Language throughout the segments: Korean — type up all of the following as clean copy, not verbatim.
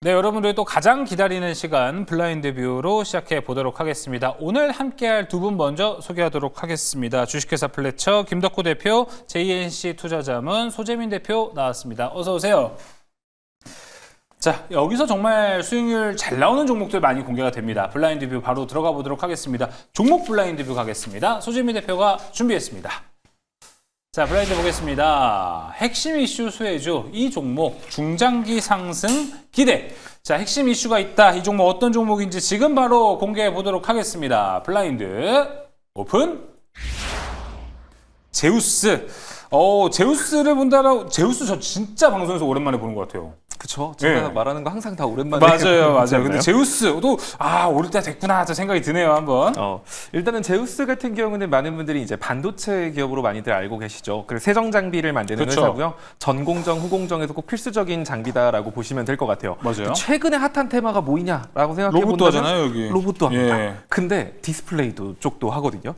네, 여러분들이 또 가장 기다리는 시간 블라인드 뷰로 시작해 보도록 하겠습니다. 오늘 함께할 두 분 먼저 소개하도록 하겠습니다. 주식회사 플래처 김덕구 대표, JNC 투자자문 소재민 대표 나왔습니다. 어서 오세요. 자, 여기서 정말 수익률 잘 나오는 종목들 많이 공개가 됩니다. 블라인드 뷰 바로 들어가 보도록 하겠습니다. 종목 블라인드 뷰 가겠습니다. 소재민 대표가 준비했습니다. 자, 블라인드 보겠습니다. 핵심 이슈 수혜주, 이 종목 중장기 상승 기대. 자, 핵심 이슈가 있다. 이 종목 어떤 종목인지 지금 바로 공개해 보도록 하겠습니다. 블라인드 오픈. 제우스. 제우스를 본다라고. 제우스 저 진짜 방송에서 오랜만에 보는 것 같아요. 그쵸. 제가 말하는 거 항상 다 오랜만에. 맞아요. 근데 제우스도 오를 때 됐구나 저 생각이 드네요, 한번. 일단은 제우스 같은 경우는 많은 분들이 이제 반도체 기업으로 많이들 알고 계시죠. 그래서 세정 장비를 만드는 그쵸. 회사고요. 전공정, 후공정에서 꼭 필수적인 장비다라고 보시면 될 것 같아요. 맞아요. 최근에 핫한 테마가 뭐냐라고 생각해 로봇도 본다면 하잖아요, 여기. 로봇도 합니다. 예. 근데 디스플레이도 쪽도 하거든요.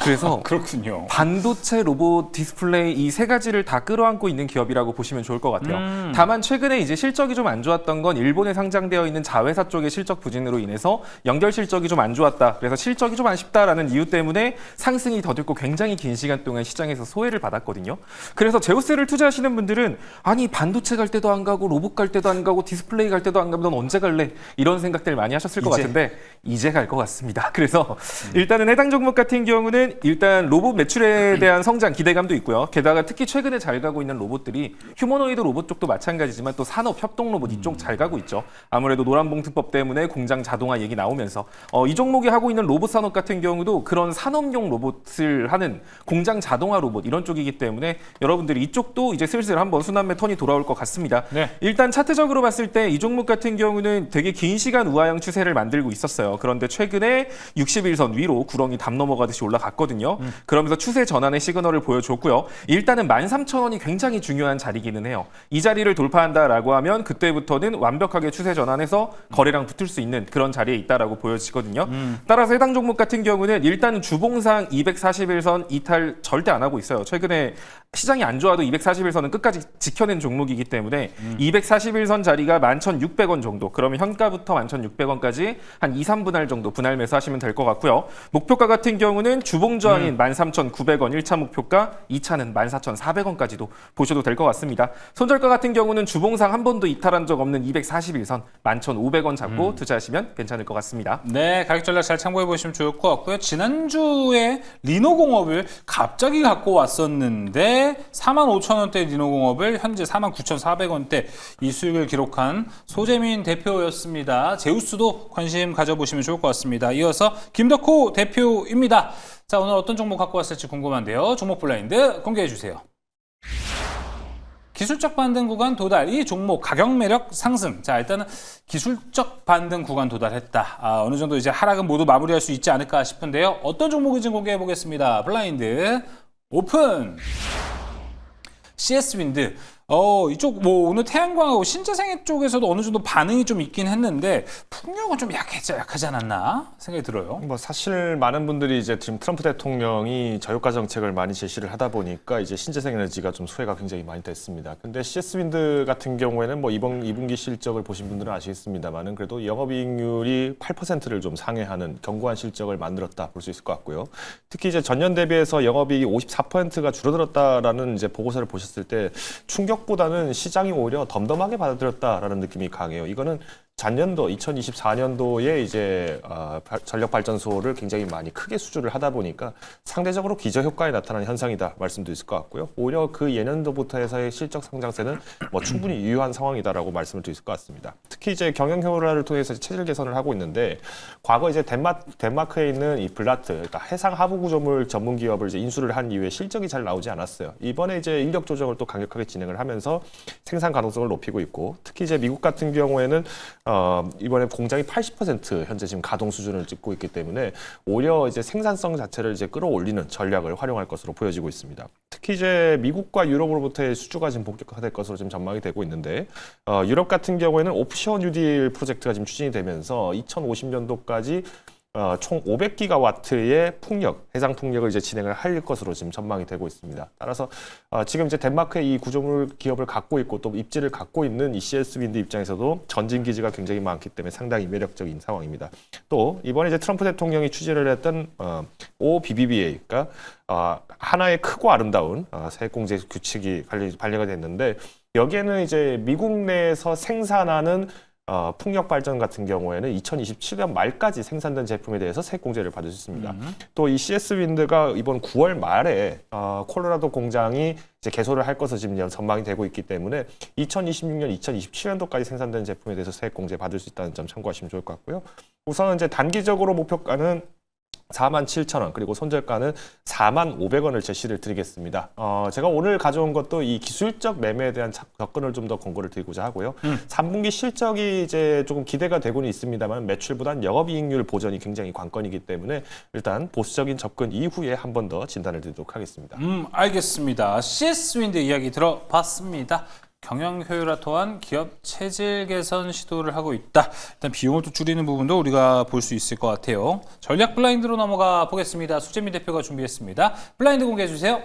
그래서 그렇군요. 반도체, 로봇, 디스플레이 이 세 가지를 다 끌어안고 있는 기업이라고 보시면 좋을 것 같아요. 다만 최근에 이제 실적이 좀 안 좋았던 건 일본에 상장되어 있는 자회사 쪽의 실적 부진으로 인해서 연결 실적이 좀 안 좋았다. 그래서 실적이 좀 아쉽다라는 이유 때문에 상승이 더딜고 굉장히 긴 시간 동안 시장에서 소외를 받았거든요. 그래서 제우스를 투자하시는 분들은 아니 반도체 갈 때도 안 가고 로봇 갈 때도 안 가고 디스플레이 갈 때도 안 가면 넌 언제 갈래? 이런 생각들 많이 하셨을 것 같은데 이제 갈 것 같습니다. 그래서 일단은 해당 종목 같은 경우는 일단 로봇 매출에 대한 성장 기대감도 있고요. 게다가 특히 최근에 잘 가고 있는 로봇들이 휴머노이드 로봇 쪽도 마찬가지지만 또 산업 협동 로봇 이쪽 잘 가고 있죠. 아무래도 노란봉투법 때문에 공장 자동화 얘기 나오면서 이 종목이 하고 있는 로봇 산업 같은 경우도 그런 산업용 로봇을 하는 공장 자동화 로봇 이런 쪽이기 때문에 여러분들이 이쪽도 이제 슬슬 한번 순환매 턴이 돌아올 것 같습니다. 네. 일단 차트적으로 봤을 때 이 종목 같은 경우는 되게 긴 시간 우하형 추세를 만들고 있었어요. 그런데 최근에 61선 위로 구렁이 담 넘어가듯이 올라갔거든요. 그러면서 추세 전환의 시그널을 보여줬고요. 일단은 13,000원이 굉장히 중요한 자리기는 해요. 이 자리를 돌파한다라고 하면 그때부터는 완벽하게 추세 전환해서 거래량 붙을 수 있는 그런 자리에 있다라고 보여지거든요. 따라서 해당 종목 같은 경우는 일단 주봉상 241선 이탈 절대 안 하고 있어요. 최근에 시장이 안 좋아도 241선은 끝까지 지켜낸 종목이기 때문에 241선 자리가 11,600원 정도. 그러면 현가부터 11,600원까지 한 2, 3분할 정도 분할 매수하시면 될 것 같고요. 목표가 같은 경우는 주봉 저항인 13,900원 1차 목표가, 2차는 14,400원까지도 보셔도 될 것 같습니다. 손절가 같은 경우는 주봉상 한 번도 이탈한 적 없는 241선 11,500원 잡고 투자하시면 괜찮을 것 같습니다. 네, 가격 전략 잘 참고해 보시면 좋을 것 같고요. 지난주에 리노공업을 갑자기 갖고 왔었는데 45,000원대 리노공업을 현재 49,400원대 이 수익을 기록한 소재민 대표였습니다. 제우스도 관심 가져보시면 좋을 것 같습니다. 이어서 김덕호 대표입니다. 자, 오늘 어떤 종목 갖고 왔을지 궁금한데요. 종목 블라인드 공개해 주세요. 기술적 반등 구간 도달, 이 종목 가격 매력 상승. 자, 일단은 기술적 반등 구간 도달했다. 어느 정도 이제 하락은 모두 마무리할 수 있지 않을까 싶은데요. 어떤 종목인지 공개해 보겠습니다. 블라인드 오픈. CS-윈드. 이쪽 뭐 오늘 태양광하고 신재생애 쪽에서도 어느 정도 반응이 좀 있긴 했는데 풍력은 좀 약하지 않았나 생각이 들어요. 뭐 사실 많은 분들이 이제 지금 트럼프 대통령이 저유가 정책을 많이 제시를 하다 보니까 이제 신재생 에너지가 좀 수혜가 굉장히 많이 됐습니다. 근데 CS-윈드 같은 경우에는 뭐 이번 2분기 실적을 보신 분들은 아시겠습니다만은 그래도 영업이익률이 8%를 좀 상회하는 견고한 실적을 만들었다 볼 수 있을 것 같고요. 특히 이제 전년 대비해서 영업이익이 54%가 줄어들었다라는 이제 보고서를 보셨을 때 충격보다는 시장이 오히려 덤덤하게 받아들였다라는 느낌이 강해요. 이거는 작년도 2024년도에 이제 전력 발전소를 굉장히 많이 크게 수주를 하다 보니까 상대적으로 기저 효과에 나타나는 현상이다 말씀도 있을 것 같고요. 오히려 그 예년도부터 해서의 실적 상장세는 뭐 충분히 유효한 상황이다라고 말씀을 드릴 것 같습니다. 특히 이제 경영 효율화를 통해서 체질 개선을 하고 있는데 과거 이제 덴마크에 있는 이 블라트, 그러니까 해상 하부 구조물 전문 기업을 이제 인수를 한 이후에 실적이 잘 나오지 않았어요. 이번에 이제 인력 조정을 또 강력하게 진행을 하면서 생산 가능성을 높이고 있고, 특히 이제 미국 같은 경우에는 이번에 공장이 80% 현재 지금 가동 수준을 찍고 있기 때문에 오히려 이제 생산성 자체를 이제 끌어올리는 전략을 활용할 것으로 보여지고 있습니다. 특히 이제 미국과 유럽으로부터의 수주가 지금 본격화될 것으로 지금 전망이 되고 있는데 유럽 같은 경우에는 옵션 뉴딜 프로젝트가 지금 추진이 되면서 2050년도까지 총 500기가와트의 풍력, 해상 풍력을 이제 진행을 할 것으로 지금 전망이 되고 있습니다. 따라서 지금 이제 덴마크의 이 구조물 기업을 갖고 있고 또 입지를 갖고 있는 이 CS 윈드 입장에서도 전진 기지가 굉장히 많기 때문에 상당히 매력적인 상황입니다. 또 이번에 이제 트럼프 대통령이 취재를 했던 OBBBA, 그러니까 하나의 크고 아름다운 세액공제 규칙이 발령이 됐는데 여기에는 이제 미국 내에서 생산하는 풍력 발전 같은 경우에는 2027년 말까지 생산된 제품에 대해서 세액공제를 받을 수 있습니다. 또 이 CS 윈드가 이번 9월 말에 콜로라도 공장이 이제 개소를 할 것으로 지금 전망이 되고 있기 때문에 2026년, 2027년도까지 생산된 제품에 대해서 세액공제 받을 수 있다는 점 참고하시면 좋을 것 같고요. 우선은 이제 단기적으로 목표가는 47,000원, 그리고 손절가는 45,500원을 제시를 드리겠습니다. 제가 오늘 가져온 것도 이 기술적 매매에 대한 접근을 좀 더 권고를 드리고자 하고요. 3분기 실적이 이제 조금 기대가 되고는 있습니다만 매출보단 영업이익률 보전이 굉장히 관건이기 때문에 일단 보수적인 접근 이후에 한 번 더 진단을 드리도록 하겠습니다. 알겠습니다. CS 윈드 이야기 들어봤습니다. 경영 효율화 또한 기업 체질 개선 시도를 하고 있다. 일단 비용을 또 줄이는 부분도 우리가 볼 수 있을 것 같아요. 전략 블라인드로 넘어가 보겠습니다. 수재민 대표가 준비했습니다. 블라인드 공개해 주세요.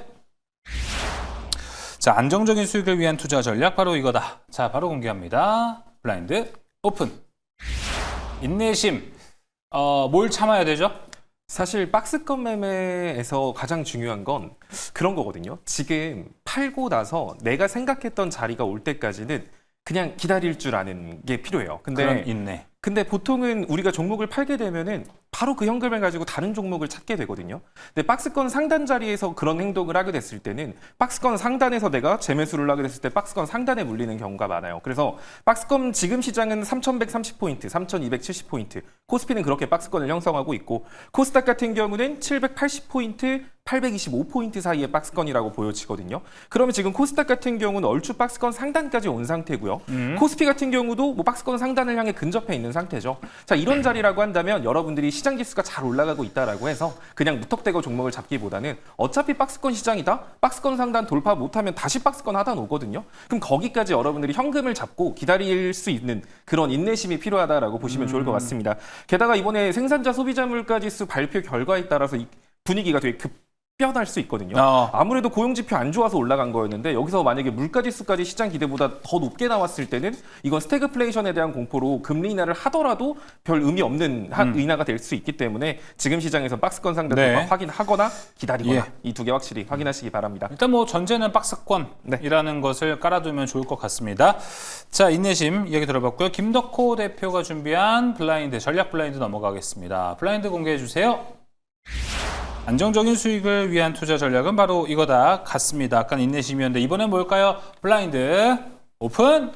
자, 안정적인 수익을 위한 투자 전략 바로 이거다. 자, 바로 공개합니다. 블라인드 오픈. 인내심. 뭘 참아야 되죠? 사실 박스권 매매에서 가장 중요한 건 그런 거거든요. 지금 팔고 나서 내가 생각했던 자리가 올 때까지는 그냥 기다릴 줄 아는 게 필요해요. 그런 인내. 근데 보통은 우리가 종목을 팔게 되면은 바로 그 현금을 가지고 다른 종목을 찾게 되거든요. 근데 박스권 상단 자리에서 그런 행동을 하게 됐을 때는 박스권 상단에서 내가 재매수를 하게 됐을 때 박스권 상단에 물리는 경우가 많아요. 그래서 박스권 지금 시장은 3,130포인트, 3,270포인트, 코스피는 그렇게 박스권을 형성하고 있고 코스닥 같은 경우는 780포인트, 825포인트 사이의 박스권이라고 보여지거든요. 그러면 지금 코스닥 같은 경우는 얼추 박스권 상단까지 온 상태고요. 코스피 같은 경우도 뭐 박스권 상단을 향해 근접해 있는 상태죠. 자, 이런 자리라고 한다면 여러분들이 시장 지수가 잘 올라가고 있다라고 해서 그냥 무턱대고 종목을 잡기보다는 어차피 박스권 시장이다. 박스권 상단 돌파 못하면 다시 박스권 하단 오거든요. 그럼 거기까지 여러분들이 현금을 잡고 기다릴 수 있는 그런 인내심이 필요하다라고 보시면 좋을 것 같습니다. 게다가 이번에 생산자 소비자 물가 지수 발표 결과에 따라서 이 분위기가 되게 급변할 수 있거든요. 아무래도 고용지표 안 좋아서 올라간 거였는데 여기서 만약에 물가지수까지 시장 기대보다 더 높게 나왔을 때는 이건 스태그플레이션에 대한 공포로 금리 인하를 하더라도 별 의미 없는 인하가 될 수 있기 때문에 지금 시장에서 박스권 상대도 확인하거나 기다리거나 이 두 개 확실히 확인하시기 바랍니다. 일단 뭐 전제는 박스권이라는 것을 깔아두면 좋을 것 같습니다. 자, 인내심 이야기 들어봤고요. 김덕호 대표가 준비한 블라인드, 전략 블라인드 넘어가겠습니다. 블라인드 공개해 주세요. 안정적인 수익을 위한 투자 전략은 바로 이거다 같습니다. 아까 인내심이었는데 이번엔 뭘까요? 블라인드 오픈.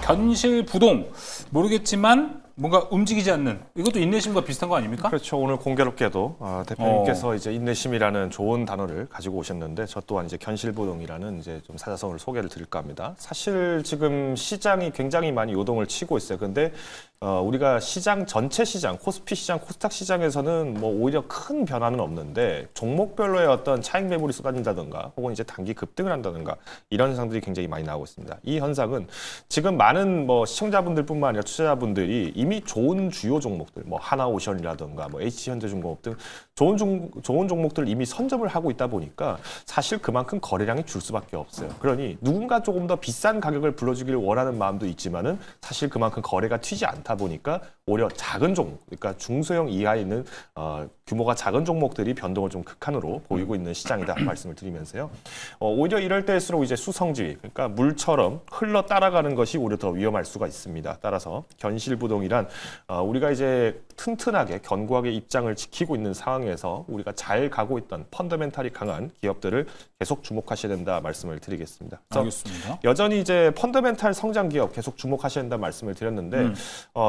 견실부동. 모르겠지만 뭔가 움직이지 않는, 이것도 인내심과 비슷한 거 아닙니까? 그렇죠. 오늘 공교롭게도 대표님께서 이제 인내심이라는 좋은 단어를 가지고 오셨는데 저 또한 이제 견실부동이라는 이제 좀 사자성어를 소개를 드릴까 합니다. 사실 지금 시장이 굉장히 많이 요동을 치고 있어요. 근데 우리가 시장 전체 시장, 코스피 시장, 코스닥 시장에서는 뭐 오히려 큰 변화는 없는데 종목별로의 어떤 차익 매물이 쏟아진다든가 혹은 이제 단기 급등을 한다든가 이런 현상들이 굉장히 많이 나오고 있습니다. 이 현상은 지금 많은 뭐 시청자분들뿐만 아니라 투자자분들이 이미 좋은 주요 종목들, 뭐 하나오션이라든가 뭐 HH현대중공업 등 좋은 종목들을 이미 선점을 하고 있다 보니까 사실 그만큼 거래량이 줄 수밖에 없어요. 그러니 누군가 조금 더 비싼 가격을 불러주기를 원하는 마음도 있지만은 사실 그만큼 거래가 튀지 않다 보니까 오히려 작은 종목, 그러니까 중소형 이하에 있는 규모가 작은 종목들이 변동을 좀 극한으로 보이고 있는 시장이다 말씀을 드리면서요. 오히려 이럴 때일수록 이제 수성주의, 그러니까 물처럼 흘러 따라가는 것이 오히려 더 위험할 수가 있습니다. 따라서 견실부동이란 우리가 이제 튼튼하게 견고하게 입장을 지키고 있는 상황에서 우리가 잘 가고 있던 펀더멘탈이 강한 기업들을 계속 주목하셔야 된다 말씀을 드리겠습니다. 알겠습니다. 여전히 이제 펀더멘탈 성장 기업 계속 주목하셔야 된다 말씀을 드렸는데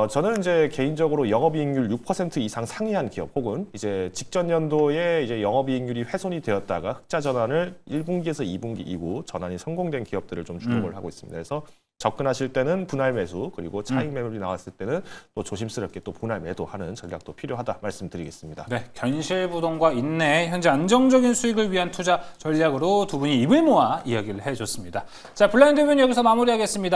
저는 이제 개인적으로 영업이익률 6% 이상 상회한 기업 혹은 이제 직전 연도에 이제 영업이익률이 훼손이 되었다가 흑자 전환을 1분기에서 2분기 이후 전환이 성공된 기업들을 좀 주목을 하고 있습니다. 그래서 접근하실 때는 분할 매수 그리고 차익 매물이 나왔을 때는 또 조심스럽게 또 분할 매도하는 전략도 필요하다 말씀드리겠습니다. 네, 견실부동과 인내, 현재 안정적인 수익을 위한 투자 전략으로 두 분이 입을 모아 이야기를 해줬습니다. 자, 블라인드 뷰는 여기서 마무리하겠습니다.